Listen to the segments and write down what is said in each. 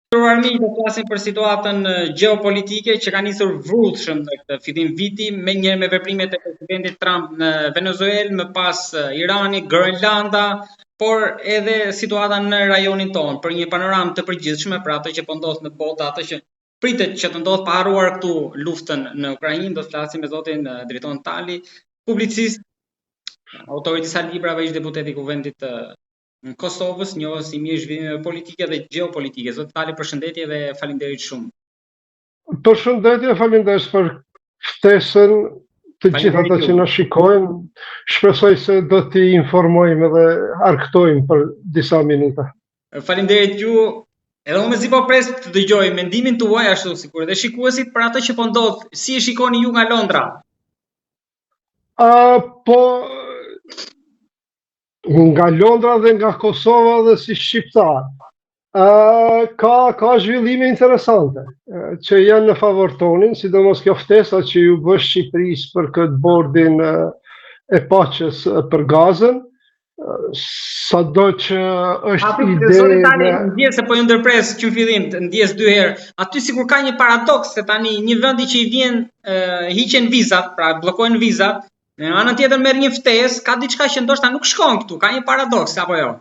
Armi, do flasim për situatën gjeopolitike që ka nisur vrrullshëm në këtë fillim viti, me njëherë me veprimet e presidentit Trump në Venezuelë, më pas Irani, Grenlanda, por edhe situata në rajonin tonë, për një panoramë të përgjithshme për atë që po ndodh në botë, atë që pritet që të ndodh pa harruar këtu luftën në Ukrainë, do të flasim me zotin Driton Tali, publicist, autori disa librave, ish deputet i Kuvendit në Kosovës, njohës i mirë zhvillimeve politike dhe gjeopolitike. Zot Tali, përshëndetje dhe faleminderit shumë. Përshëndetje, faleminderit për ftesën të gjithë ata që na shikojnë. Shpresoj se do t'i informojmë dhe argëtojmë për disa minuta. Faleminderit ju. Edhe unë mezi po pres të dëgjoj mendimin tuaj ashtu sikur edhe shikuesit për atë që po ndodh. Si e shikoni ju nga Londra? Nga Londra dhe nga Kosova dhe si shqiptar, ka zhvillime interesante që janë në favor tonin, sidomos kjo ftesa që ju bësh Shqipërisë për këtë bordin e paqes për Gazën, sado që është ide... Ndjes se po ju ndërpres që në fillim, ndjes dy herë, aty sikur ka një paradoks se tani një vendi që i vjen hiqen vizat, pra bllokohen vizat, në anën tjetër merr një ftesë, ka diçka që ndoshta nuk shkon këtu, ka një paradoks apo jo?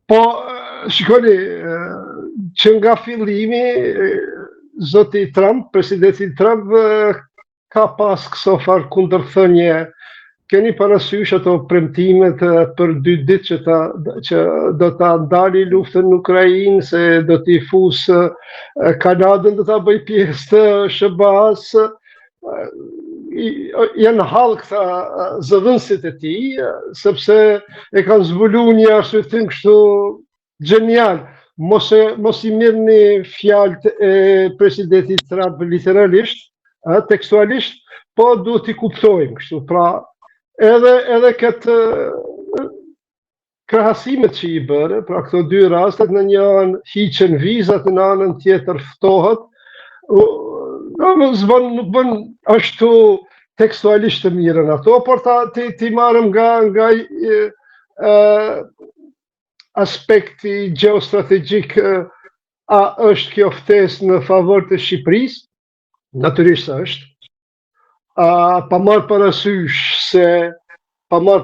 Po, shikoni, që nga fillimi zoti Trump, presidenti Trump ka pas këso farë kundërthënie. Keni parasysh ato premtimet për 2 ditë që do ta ndali luftën në Ukrainë, se do t'i fusë Kanadën, do ta bëj pjesë të SBA-s. Janë hallë këta zëvendësit e tij, sepse e kanë zbulu një arsyetim kështu gjenial. Mos i merrni fjalët e presidentit Trump literalisht, tekstualisht, po duhet i kuptojmë kështu. Pra, edhe këtë krahasimet që i bëre, pra këto 2 rastet, në një anë hiqen vizat, në anën tjetër ftohet, nuk bën ashtu tekstualisht të mirën ato, por ti marrëm nga aspekti gjeostrategjik, a është kjo ftesë në favor të Shqipërisë? Natyrisht është. Pa marrë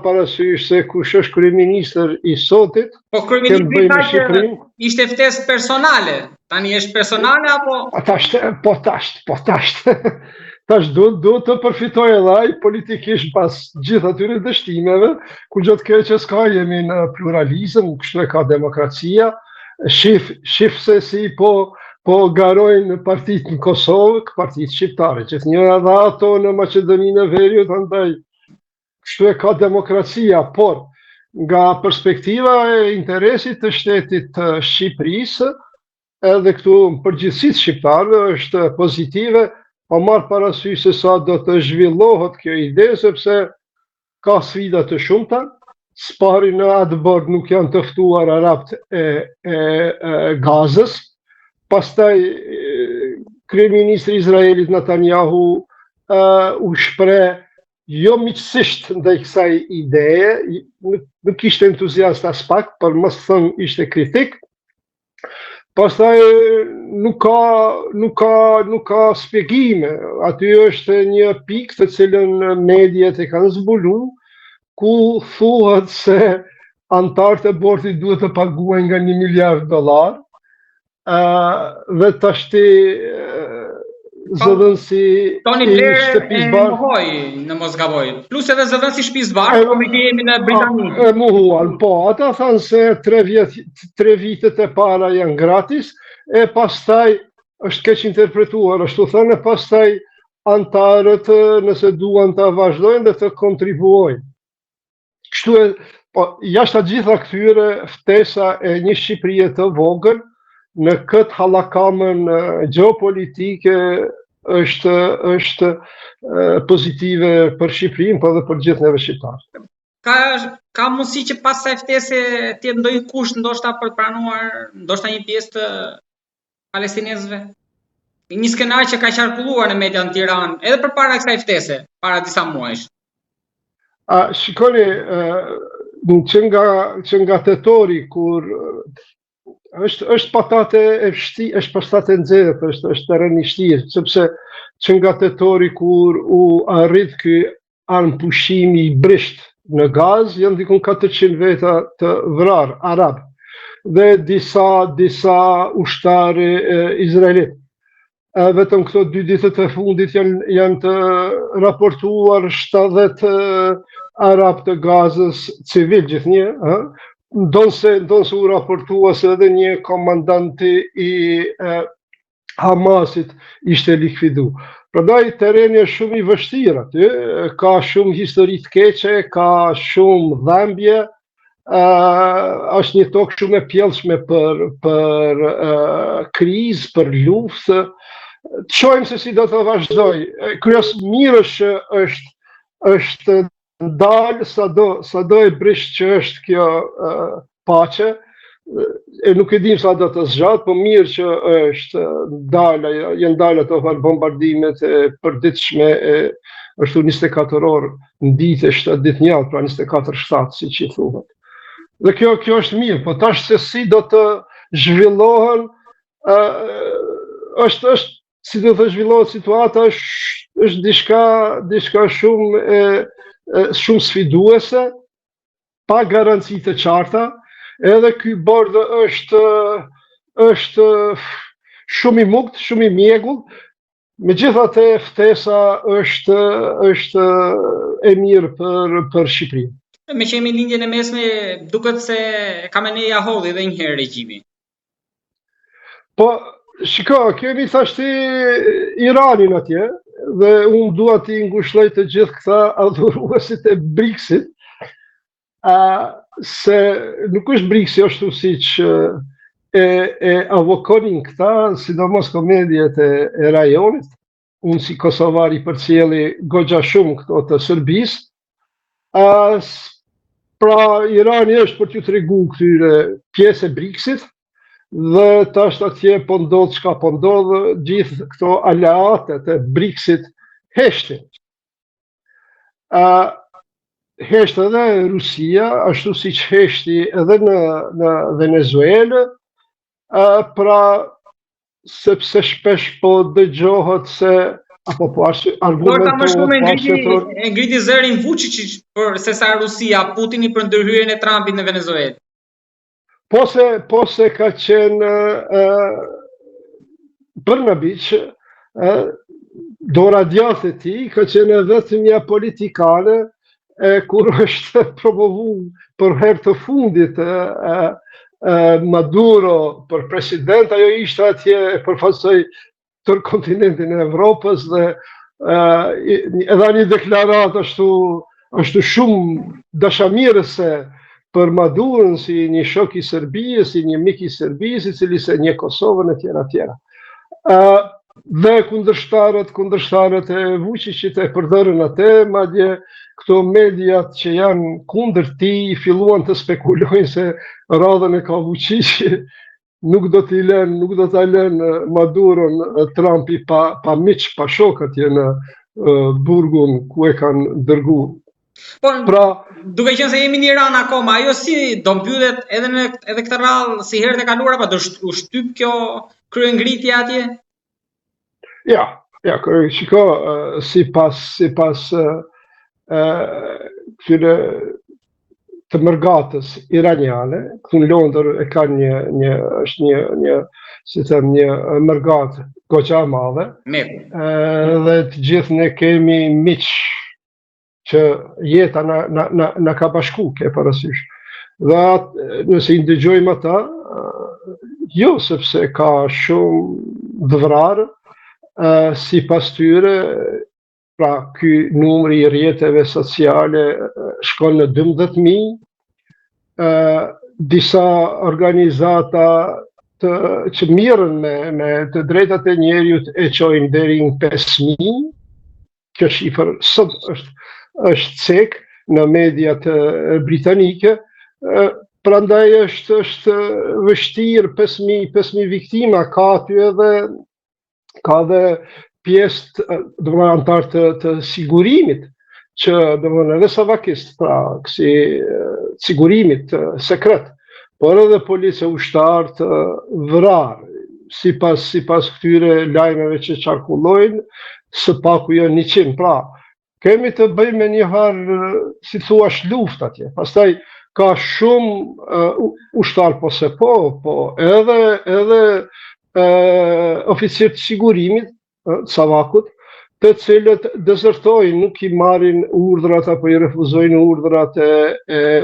parasysh se kush është kryeministër i sotit. Po kryeministri tha që ishte ftesë personale. Tani është personale apo? Tash. Tash duhet të përfitoj edhe ai politikisht pas gjithë atyre dështimeve, ku gjë të keqe s'ka, jemi në pluralizëm, kështu e ka demokracia. Shif se si po garojnë partitë në Kosovë, partitë shqiptare, që të njëra dhe ato në Maqedoninë e Veriut, andaj kështu e ka demokracia, por nga perspektiva e interesit të shtetit të Shqipërisë, edhe këtu në përgjithësisë shqiptarëve është pozitive, pa marrë parasysh se sa do të zhvillohet kjo ide, sepse ka sfida të shumta. Spari në atë bord nuk janë të ftuar arabt e Gazës. Pastaj kryeministri i Izraelit Netanyahu u shpreh jo miqësisht ndaj kësaj ideje, nuk ishte entuziast as pak, por mos thënë ishte kritik. Pastaj nuk ka shpjegime. Aty është një pikë të cilën mediat e kanë zbulu, ku thuhet se antarët e bordit duhet të paguajnë nga $1 miliard, dhe tashti zëvendësi i shtëpisë Barë në mos gaboj. Plus edhe zëvendësi i shtëpisë Barë, po me jemi në Britani. E mohuan, po. Ata thanë se 3 vitet e para janë gratis, e pastaj është keq interpretuar, ashtu thënë, pastaj antarët nëse duan të vazhdojnë dhe të kontribuojnë. Kështu e, po, jashtë të gjitha këtyre ftesa e një Shqipërie të vogël, në këtë hallakamën gjeopolitike është pozitive për Shqipërinë, por edhe për gjithë neve shqiptarë. Ka mundësi që pas kësaj ftese të jetë ndonjë kusht ndoshta për të pranuar ndoshta një pjesë të palestinezëve? Një skenar që ka qarkulluar në media në Tiranë edhe përpara kësaj ftese, para disa muajsh. Shikoni, që nga tetori kur është patate e vështirë, është patate e nxehtë, është terren i vështirë, sepse që nga tetori kur u arrit ky armë pushimi i brisht në Gaz, janë dikun 400 veta të vrarë arab dhe disa ushtarë izraelit. Vetëm këto 2 ditët e fundit janë të raportuar 70 arab të Gazës civil gjithnjë, ndonse u raportua se edhe një komandanti i Hamasit ishte likvidu. Prandaj terreni është shumë i vështirë aty, ka shumë histori të keqe, ka shumë dhembje, është një tokë shumë e pjellshme për krizë, për luftë. Të shohim se si do të vazhdoj. Mirë është ndalë sado e brisht që është kjo paqe, nuk e dim sa do të zgjat, po mirë që është janë ndalë ato bombardimet e përditshme, është 24 orë në ditë e 7 ditë në javë, pra 24/7 siç i thuhet. Dhe kjo është mirë, po tash se si do të zhvillohen, është si do të zhvillohet situata, është diçka shumë sfiduese, pa garanci të qarta. Edhe ky bord është shumë i mukt, shumë i mjegull, megjithatë ftesa është e mirë për Shqipërinë. Me që jemi lindjen e mesme, duket se Khamenei hodhi edhe një herë regjimi. Po, shiko, kemi thashti Iranin atje, dhe unë dua t'i ngushëlloj të gjithë këta adhuruesit e BRICS-it, se nuk është BRICS-i ashtu siç e avokonin këta, sidomos komedjet e rajonit. Unë si kosovar i përcjelli goxha shumë këto të Serbisë. Pra Irani është për t'ju tregu këtyre pjesë e BRICS-it, dhe tash atje po ndodh çka po ndodh, gjithë këto aleatet e BRICS-it heshtin. Heshtë edhe Rusia, ashtu si që heshti edhe në Venezuelë, pra sepse shpesh po dëgjohet se apo po argumentohet. Por shumë e ngriti zërin Vučić për sesa Rusia, Putini për ndërhyrjen e Trumpit në Venezuelë. Po se ka qenë Brnabić, dora djathtë e tij, ka qenë vetëm një politikane, kur është promovu për herë të fundit Maduro për president, ajo ishte atje e përfaqësoi tërë kontinentin e Evropës dhe edhe një deklaratë ashtu shumë dashamirëse për Maduron si një shok i Serbisë, si një mik i Serbisë, i cili se një Kosovën e tjera. Dhe kundërshtarët e Vučićit e përdorën atë, madje këto mediat që janë kundër tij filluan të spekulojnë se radhën e ka Vučići, nuk do ta lënë Maduron Trumpi pa miq, pa shok atje në burgun ku e kanë dërgu. Pra, duke qenë se jemi në Iran akoma, ajo si do mbyllet edhe këtë rrallë si herët e kaluara, apo do u shtyp kjo kryengritje atje? Ja, shiko, sipas këtyre të mërgatës iraniane, këtu në Londër e kanë një mërgatë goxha e madhe, dhe të gjithë ne kemi miq që jeta na ka bashku, ke parasysh. Dhe nëse i ndëgjojmë ata, jo, sepse ka shumë dëvrarë, sipas tyre, pra ky numri i rrjeteve sociale shkon në 12.000, disa organizata që mirën me të drejtat e njerëzit e çojnë deri në 5.000. Kjo shifër sot është cek në mediat britanike, prandaj është vështirë 5.000 viktima, ka aty edhe pjesë, domethënë antar të sigurimit, që domethënë edhe savakist, pra kësi sigurimit sekret, por edhe policia ushtar të vrarë, sipas këtyre lajmeve që qarkullojnë, së paku janë 100. Pra, kemi të bëjmë me njëherë, si thua, luft atje. Pastaj ka shumë ushtar po edhe oficirë të sigurimit, Savakut, të cilët dezertojnë, nuk i marrin urdhrat apo i refuzojnë urdhrat e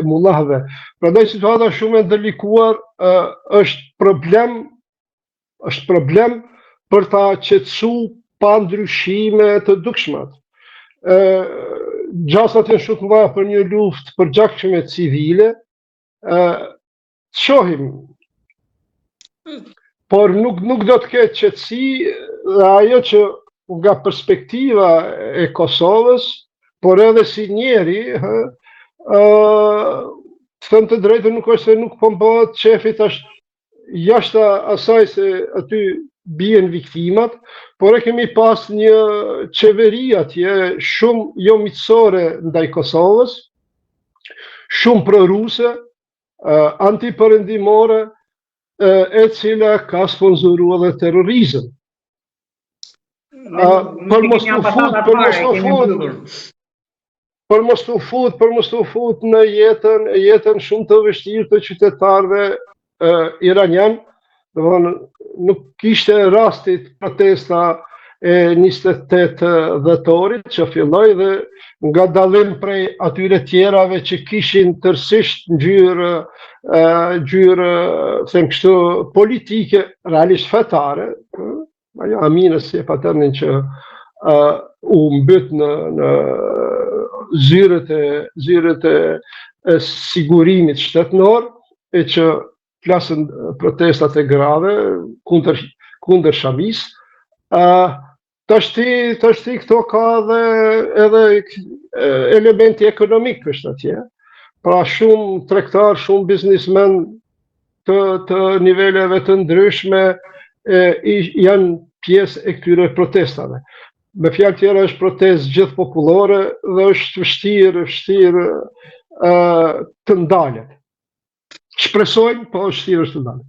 mullahve. Prandaj situata shumë e ndërlikuar, është problem për ta qetësu pa ndryshime të dukshmat. Gjasat janë shumë të mëdha për një luftë përgjakshme civile, shohim, por nuk do të ketë qetësi, dhe ajo që nga perspektiva e Kosovës, por edhe si njeri, të thënë të drejtën, nuk është se nuk po bëhet qefit, është jashtë asaj se aty bien viktimat, por e kemi pas një qeveri atje shumë jo miqësore ndaj Kosovës, shumë proruse, antipërëndimore, e cila ka sponsoruar dhe terrorizëm. Për mos të fut në jetën shumë të vështirë të qytetarëve iranian, nuk kishte rastit protesta e 28 dhjetorit që filloi dhe nga dallim prej atyre tjerave që kishin tërësisht ngjyrë them kështu politike, realisht fetare, ajo Aminës si e patërnin që u mbyt në zyrët e sigurimit shtetënor, e që flasën protestat e grave kundër Shamis. Tashti këto ka edhe elementi ekonomik është atje. Pra shumë tregtar, shumë biznismen të niveleve të ndryshme janë pjesë e këtyre protestave. Me fjalë tjera është protestë gjithë popullore dhe është vështirë të ndalet. Shpresojnë, po vështirë është të ndalet.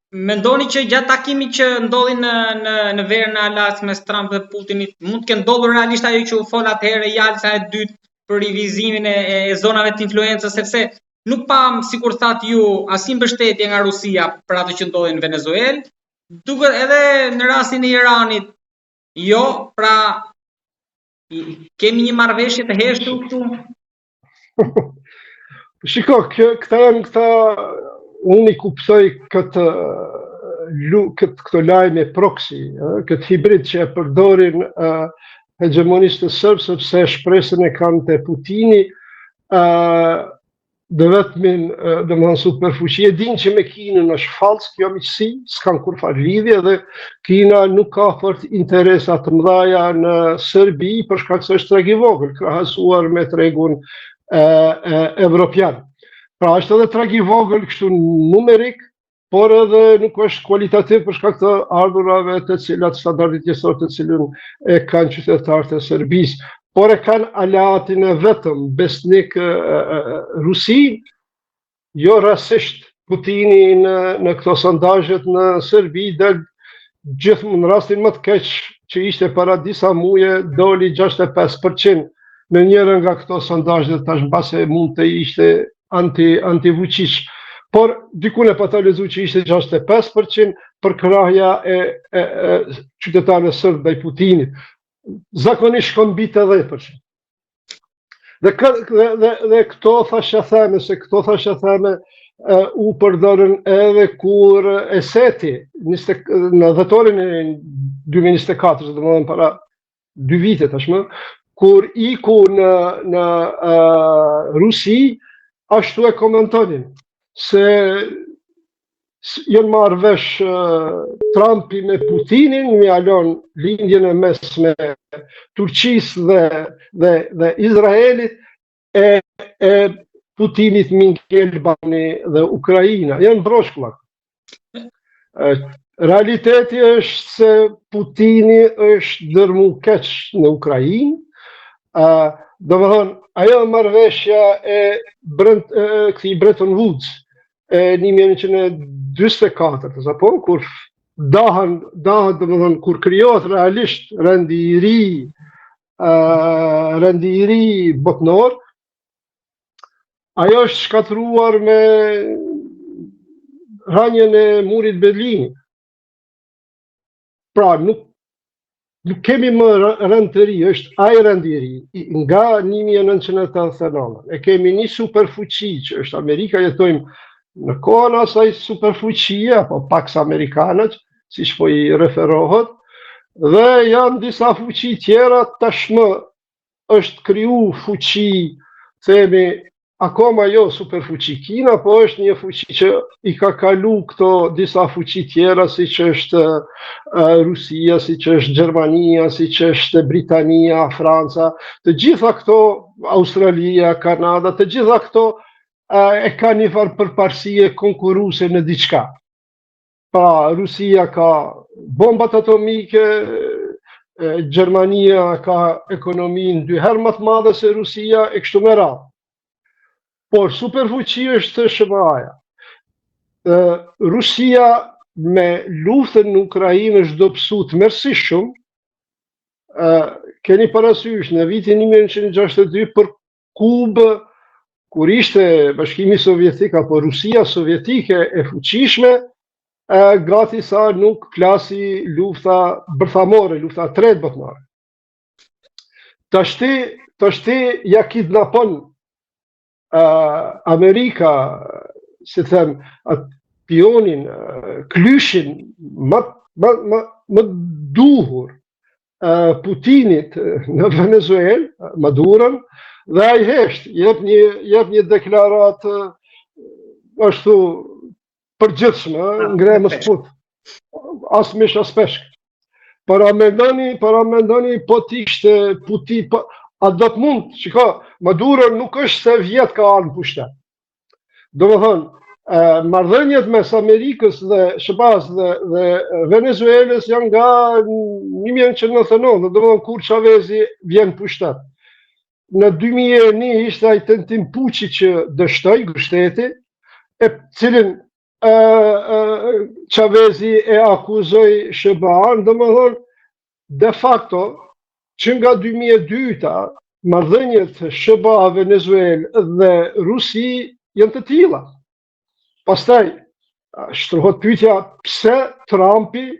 Mendoni që gjatë takimit që ndodhi në verën e Alas mes Trump dhe Putinit, mund të kenë ndodhur realisht ajo që u fol atëherë jalsa e dytë për rivizimin e zonave të influencës, sepse nuk pam, sikur thatë ju, asnjë mbështetje nga Rusia për atë që ndodhi në Venezuelë, duket edhe në rastin e Iranit, jo, pra kemi një marrëveshje të heshtur këtu. Shiko, unë i kuptoj këto lajme proxy, këtë hibrid që e përdorin hegemonistët sërbë, sepse shpresën e kanë të Putini, dhe vetëmin, dhe më thënë superfuqi, e din që me Kinën është falsë, kjo miqësi, s'kan kur farë lidhje, dhe Kina nuk ka fort interesat të mëdhaja në Serbi, për shkak se është treg i vogël, krahasuar me tregun evropian. Pra është edhe treg i vogël kështu numerik, por edhe nuk është kualitativ për shkak të ardhurave të cilat standardit jetësor të cilën e kanë qytetarët e Serbisë, por e kanë aleatin e vetëm besnik Rusi, jo rasisht Putini në këto sondazhet në Serbi del gjithmonë në rastin më të keq që ishte para disa muaje doli 65% në njërin nga këto sondazhe, tash mbase mund të ishte anti-Vučić. Por dikun e pa ta lezu që ishte 65% për krahja e qytetarëve sërbë ndaj Putinit. Zakonisht shkon mbi 80%. Dhe këto thashë theme u përdorën edhe kur Eseti në dhetorin e 2024, domethënë para 2 vite tashmë, kur iku në Rusi, ashtu e komentonin se janë marrë vesh Trumpi me Putinin, me alon lindjen e mesme Turqisë dhe Izraelit, e Putinit Mingel Bani dhe Ukraina. Janë broshkullak. Realiteti është se Putini është dërmu keq në Ukrainë, do më thonë, ajo marrëveshja e këtij Bretton Woods, e 1944, apo kur dahen domethënë kur krijohet realisht rendi i ri botnor, ajo është shkatruar me rënien e murit Berlinit. Pra, nuk kemi më rënd të ri, është ai rëndi i ri, nga 1989. E kemi një superfuqi që është Amerika, jetojmë në kohën asaj superfuqie, apo Pax Americanët, siç po i referohet, dhe janë disa fuqi tjera, tashmë është kriju fuqi, themi, akoma jo superfuqi Kina, po është një fuqi që i ka kalu këto disa fuqi tjera, si që është Rusia, si që është Gjermania, si që është Britania, Franca, të gjitha këto, Australia, Kanada, të gjitha këto e ka një farë përparësie konkuruse në diçka. Pra, Rusia ka bombat atomike, Gjermania ka ekonominë 2 herë më të madhe se Rusia, e kështu me radhë. Por superfuqi është SBA-ja. Rusia me luftën në Ukrainë është dobësu të mërësishëm. Keni parasysh në vitin 1962 për Kubë, kur ishte Bashkimi Sovjetik apo Rusia Sovjetike e fuqishme, gati sa nuk flasi lufta bërthamore, lufta e tretë botnore. Tashti ja kidnapon Amerika, si them, atë pionin, klyshin më duhur Putinit në Venezuelë, Madurën, dhe ai hesht, jep një deklarat ashtu përgjithshme, ngremës put, as mish as peshk. Para mendoni po t'ishte Putin, a do të mund, shiko, Maduro nuk është se vjet ka armë pushtet. Do më thënë, marrëdhëniet mes Amerikës dhe SBA-s dhe Venezuelës janë nga 1999, do më thënë kur Chavezi vjen pushtet. Në 2001 ishte ai tentim puçi që dështoi shteti, e cilin Chavezi e akuzoi SBA-n, do më thënë, de facto, që nga 2002-ta, marrëdhëniet SBA-Venezuelë dhe Rusi janë të tilla. Pastaj, shtrohet pyetja pse Trumpi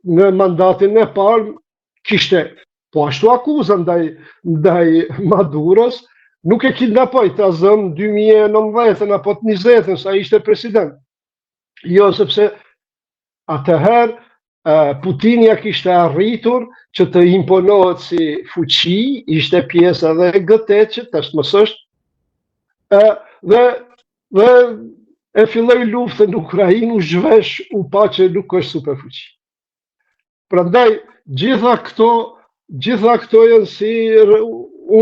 në mandatin e parë kishte po ashtu akuza ndaj Maduros, nuk e kidnapoi ta zëm 2019 apo 2020 sa ishte president. Jo, sepse atëherë Putin ja kishte arritur që të imponohet si fuqi, ishte pjesë edhe e G8, tashmë s'është, dhe e filloi luftën në Ukrainë, u zhvesh, u pa që nuk është superfuqi. Prandaj, gjitha këto janë si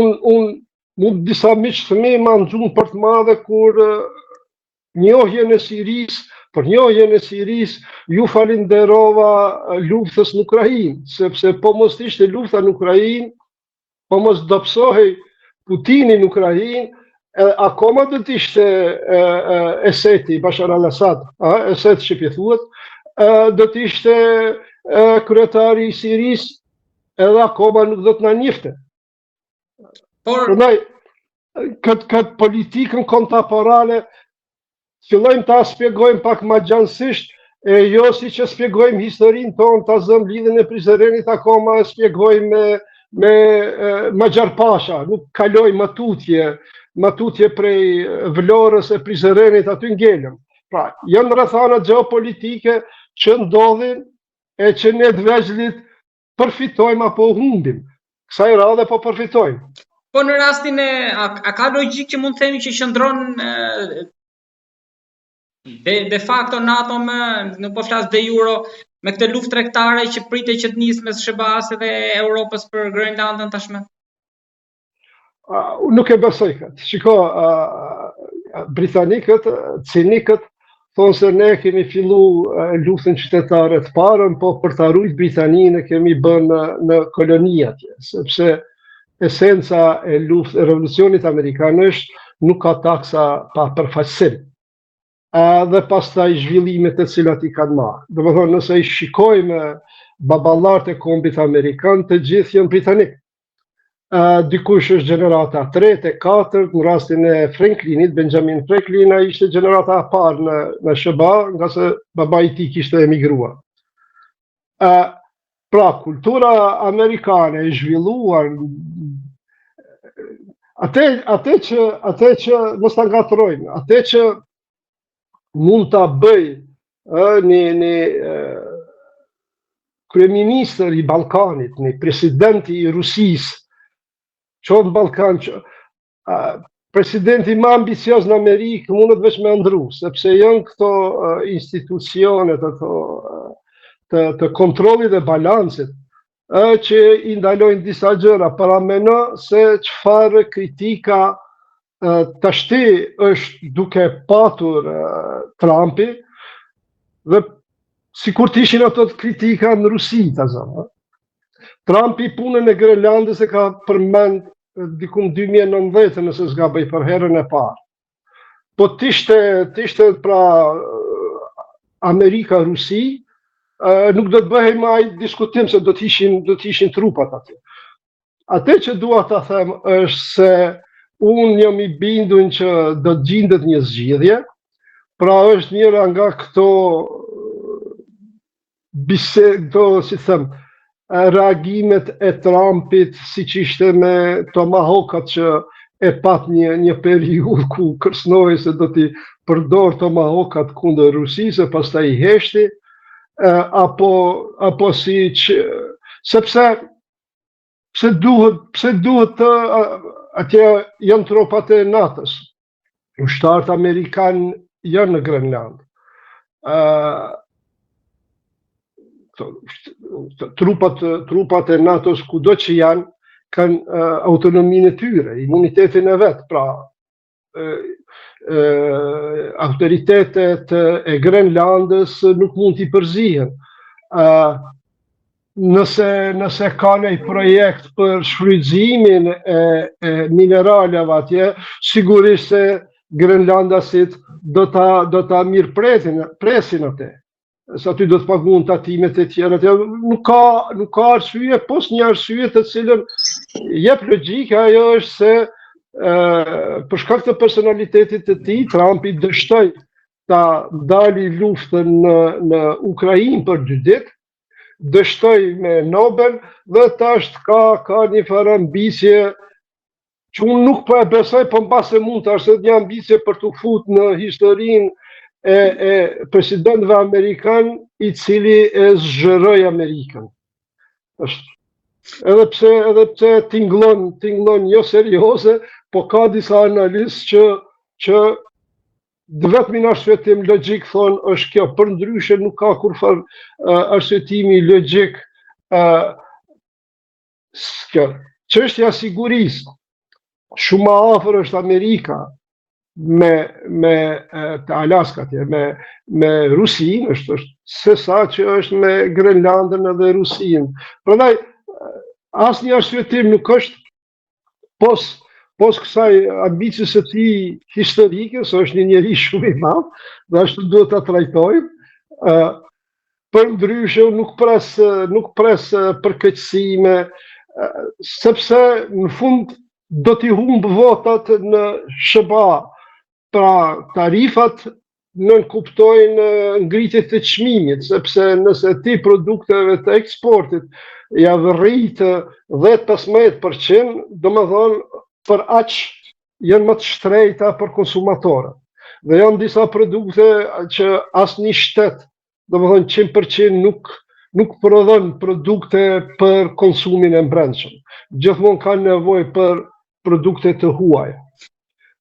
unë disa miqë fëmijë ma nxunë për të madhe kur njohjen e Sirisë, për njohjen e Sirisë ju falenderova luftës në Ukrainë, sepse po mos ishte lufta në Ukrainë, po mos dobësohej Putini në Ukrainë, akoma do të ishte Eseti, Bashar al-Assad, Eseti që thuhet, do të ishte kryetari i Sirisë, edhe akoma nuk do të na njifte. Prandaj, këtë politikën kontemporane fillojmë ta shpjegojmë pak më gjansisht, e jo si që shpjegojmë historinë tonë, ta zëm lidhjen e Prizrenit, akoma e shpjegojmë me Maxhar Pasha, nuk kaloj matutje prej Vlorës e Prizrenit aty ngelëm. Pra, janë rrethana gjeopolitike që ndodhin e që ne të vegjëllit përfitojmë apo humbim. Kësaj radhe po përfitojmë. Po në rastin a ka logjik që mund të themi që qëndron de facto NATO nuk po flas de juro me këtë luftë tregtare që pritet që të nisë mes SBA-s dhe Europës për Groenlandën tashmë? Nuk e besoj këtë. Shiko, britanikët, cinikët, thonë se ne kemi fillu luftën qytetare të parën, po për të arrujt Britaninë e kemi bënë në koloni atje, sepse esenca e revolucionit amerikan është nuk ka taksa pa përfaqësim. dhe pastaj zhvillimet e cilat i kanë marrë. Domethënë, nëse i shikojmë baballarët e kombit amerikan, të gjithë janë britanik. Dikush është gjenerata 3 e 4, në rastin e Franklinit, Benjamin Franklin, ai ishte gjenerata e parë në SBA, nga se babai i tij kishte emigruar. Pra, kultura amerikane e zhvilluar atë që mos ta ngatrojmë, atë që mund ta bëj një kryeministër i Ballkanit, një presidenti i Rusisë, qonë Ballkan, presidenti më ambicios në Amerikë mundet veç me ndru, sepse janë këto institucionet të kontrollit dhe balancit që i ndalojnë disa gjëra, para meno se çfarë kritika tashti është duke patur Trumpi, dhe sikur të ishin ato kritika në Rusi, ta zonë. Trumpi punën e Grenlandës e ka përmend diku 2019, nëse s'gaboj, për herën e parë. Po t'ishte pra Amerika-Rusi, nuk do të bëhej më ai diskutim se do të ishin trupat aty. Atë që dua ta them është se unë jam i bindur që do të gjendet një zgjidhje, pra është njëra nga këto si them, reagimet e Trumpit, siç ishte me Tomahawk-at që e pat një periudhë ku kërcnoi se do t'i përdor Tomahawk-at kundër Rusisë, pastaj i heshti, apo sepse duhet të atje janë tropat e NATO-s. Ushtarët amerikan janë në Grenland. Trupat e NATO-s kudo që janë, kanë autonominë e tyre, imunitetin e vetë, pra autoritetet e Grenlandës nuk mund t'i përzihen. Nëse ka një projekt për shfrytëzimin e mineraleve atje, sigurisht se Grenlandasit do ta mirëpresin atë. Se aty do të paguën tatimet e tjera, nuk ka arsye, pos një arsye të cilën jep logjike, ajo është se për shkak të personalitetit të tij, Trumpi dështoi ta dali luftën në Ukrainë për 2 ditë, dështoi me Nobel dhe tash ka një farë ambicie që unë nuk po e besoj, po mbase mund të është një ambicie për të futur në historinë e presidentëve amerikan i cili e zgjeroi Amerikën. Edhe pse tingëllon jo serioze, po ka disa analistë që vetëm në arsyetim logjik thonë është kjo, përndryshe nuk ka kurrë arsyetimi logjik kjo. Çështja e sigurisë, shumë më afër është Amerika me të Alaska, me Rusinë, është se sa që është me Grenlandën edhe Rusinë. Prandaj asnjë arsyetim nuk është pos kësaj ambicies së tij historike, se është një njerëz shumë i madh, dhe ashtu duhet ta trajtojmë. Përndryshe nuk pres përkeqësime, sepse në fund do t'i humb votat në SBA. Pra, tarifat nënkuptojnë ngritje të çmimit, sepse nëse ti produkteve të eksportit ja rritë 10-15%, domethënë për aq janë më të shtrejta për konsumatorët. Dhe janë disa produkte që asnjë shtet, domethënë 100% nuk prodhon produkte për konsumin e brendshëm. Gjithmonë kanë nevojë për produkte të huaja.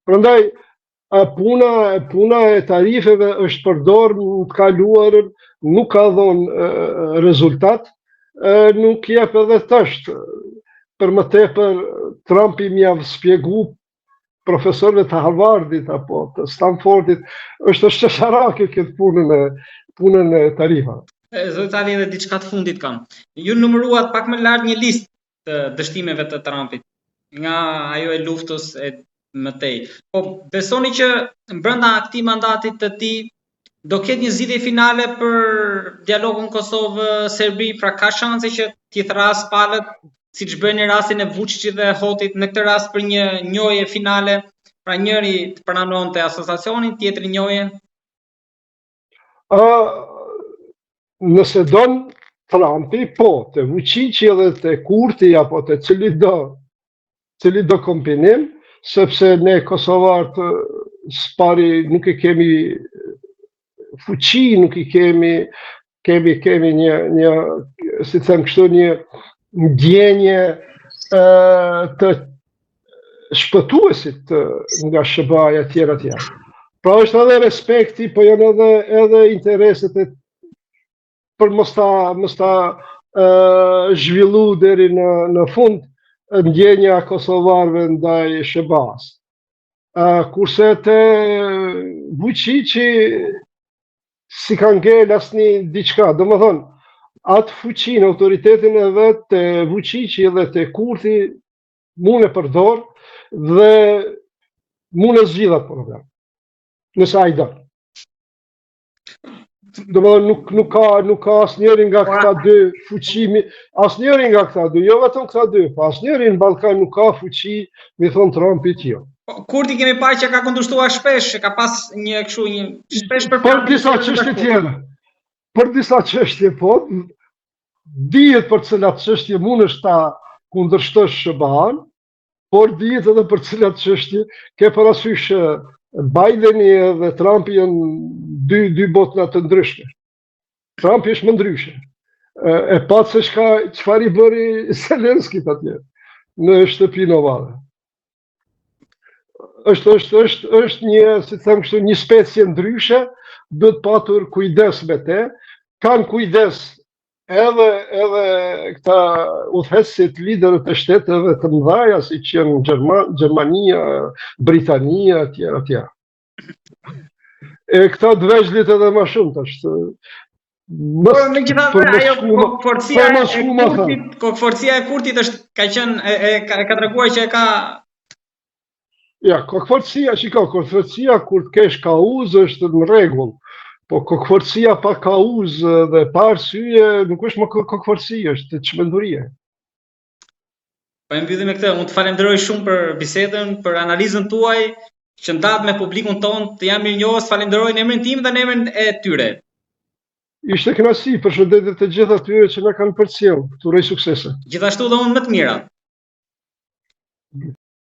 Prandaj puna e tarifeve është përdorur në të kaluarën, nuk ka dhënë rezultat, nuk jep edhe tash. Për më tepër Trumpi më ia shpjegou profesorëve të Harvardit apo të Stanfordit, është shesharake këtë punën e tarifave. Zoti Tali, edhe diçka të fundit kam. Ju numëruat pak më lart një listë të dështimeve të Trumpit, nga ajo e luftës e më tej. Po besoni që brenda këtij mandatit të tij do ketë një zgjidhje finale për dialogun Kosovë-Serbi, pra ka shanse që t'i thras palët, siç bënë në rastin e Vučićit dhe Hotit, në këtë rast për një njohje finale, pra njëri të pranonte asociacionin, tjetri njohjen? Nëse don Trumpi, po, të Vučići dhe të Kurti apo të cili do kombinim, sepse ne kosovarët spari nuk i kemi fuqi, nuk i kemi një si them kështu, një ndjenje të shpëtuesit nga SBA-ja tjera. Pra është edhe respekti, po janë edhe intereset për mos ta zhvillu deri në fund ndjenja kosovarëve ndaj SBA-s. Kurse të Vučići si ka ngel asnjë diçka, domethënë atë fuqinë, autoritetin e vet të Vučići dhe të Kurti mund e përdor dhe mund e zgjidhat problem. Nëse ai do. Domethënë nuk ka asnjëri nga këta dy fuqimi, asnjëri nga këta dy, jo vetëm këta dy, po asnjëri në Ballkan nuk ka fuqi, mi thon Trumpi jo. Kurti kemi parë që ka kundërshtuar shpesh, ka pas një shpesh për disa çështje tjera. Për disa çështje po, dihet për cilat çështje mundesh ta kundërshtosh SBA-n, por dihet edhe për cilat çështje ke parasysh Bideni dhe Trumpi janë dy botëna të ndryshme. Trumpi është më ndryshe. E pat se çfarë i bëri Zelenskit atje në shtëpinë ovale. Është një, si them kështu, një specie ndryshe, duhet patur kujdes me te. Kanë kujdes edhe këta udhëheqësit, liderët e shteteve të mëdha, si që janë Gjermania, Britania, tjera. E këta dveçlit edhe më shumë tash. Forcia e Kurtit është ka treguar që ka. Ja, kokforcia, kokforcia kur të kesh kauz është në rregull. Po kokforcia pa kauz dhe pa arsye nuk është më kokforci, është çmendurie. Po e mbyllim me këtë. Unë të falenderoj shumë për bisedën, për analizën tuaj, që ndahet me publikun tonë. Të jam mirënjohës, falenderoj në emrin tim dhe në emrin e tyre. Ishte kënaqësi, përshëndetje të gjithë atyre që na kanë përcjell. Të uroj suksese. Gjithashtu dhe unë më të mira.